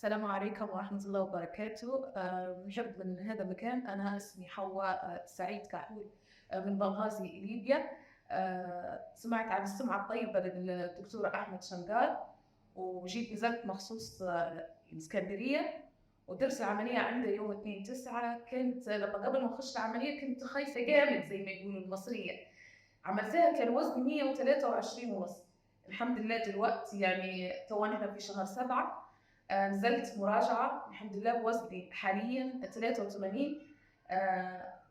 السلام عليكم ورحمة الله وبركاته. نحب من هذا المكان. أنا اسمي حواء سعيد كحول، من بنغازي ليبيا. سمعت عن السمعة الطيبة للدكتور أحمد شنقار، وجيت نزلت مخصوص الإسكندرية، ودرت العملية عنده يوم 2/9. كنت لما قبل ما أخش العملية كنت خايفة جامد زي ما يقولوا المصرية. عملتها كان وزني 123 ونص. الحمد لله دلوقتي يعني تونا احنا في شهر 7. نزلت مراجعة الحمد لله بوزني حاليا 83.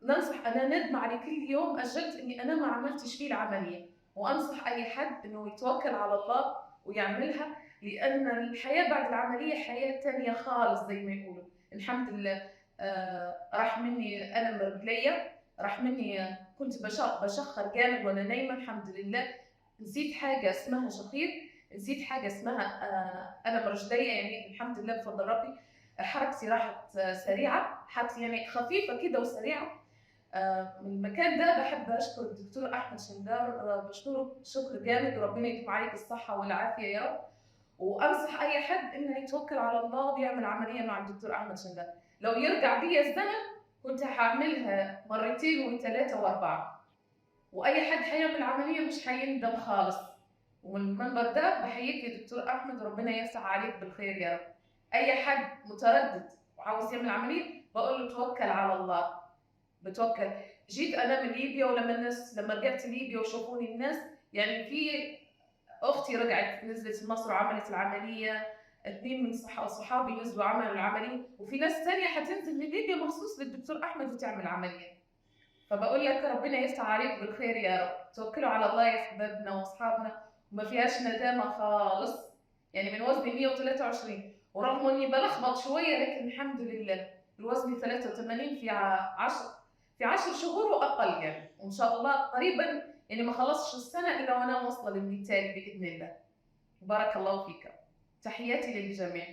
ننصح أنا ندم على كل يوم أجلت إني أنا ما عملتش فيه العملية، وأنصح أي حد إنه يتوكل على الله ويعملها، لأن الحياة بعد العملية حياة تانية خالص زي ما يقولوا. الحمد لله. راح مني ألم رجليا، راح مني كنت بشخر جامد وأنا نايمة الحمد لله. نسيت حاجة اسمها شخير، نسيت حاجة اسمها ألم رجليا، يعني الحمد لله بفضل ربي. حركتي راحت سريعة، حركتي يعني خفيفة كده وسريعة. من المكان ده بحب أشكر الدكتور أحمد شنقار، بشكره شكر جامد، وربنا يديم عليك الصحة والعافية يا رب. وأنصح أي حد إنه يتوكل على الله ويعمل عملية مع الدكتور أحمد شنقار. لو يرجع بيا الزمن كنت هعملها مرتين وثلاثة وأربعة، وأي حد هيعمل عملية مش هيندم خالص. ومن المنبر ده بحييك يا دكتور أحمد، وربنا يفتح عليك بالخير يا رب. أي حد متردد وعاوز يعمل عملية بقول له توكل على الله، بتوكل. جيت أنا من ليبيا، لما رجعت ليبيا وشوفوني الناس، يعني في أختي رجعت نزلت مصر وعملت العملية، 2 من صحابي نزلوا عملوا العملية، وفي ناس ثانية هتنزل من ليبيا مخصوص للدكتور أحمد وتعمل عملية. فبقول لك ربنا يفتح عليك بالخير يا رب. توكلوا على الله يا حبابنا واصحابنا، وما فيهاش ندامه خالص. يعني من وزني 123، ورغم اني بلخبط شويه لكن الحمد لله الوزن 83 في 10 شهور واقل يعني، وان شاء الله قريبا يعني ما خلصش السنه الا وانا واصله للمثال باذن الله. بارك الله فيك. تحياتي للجميع.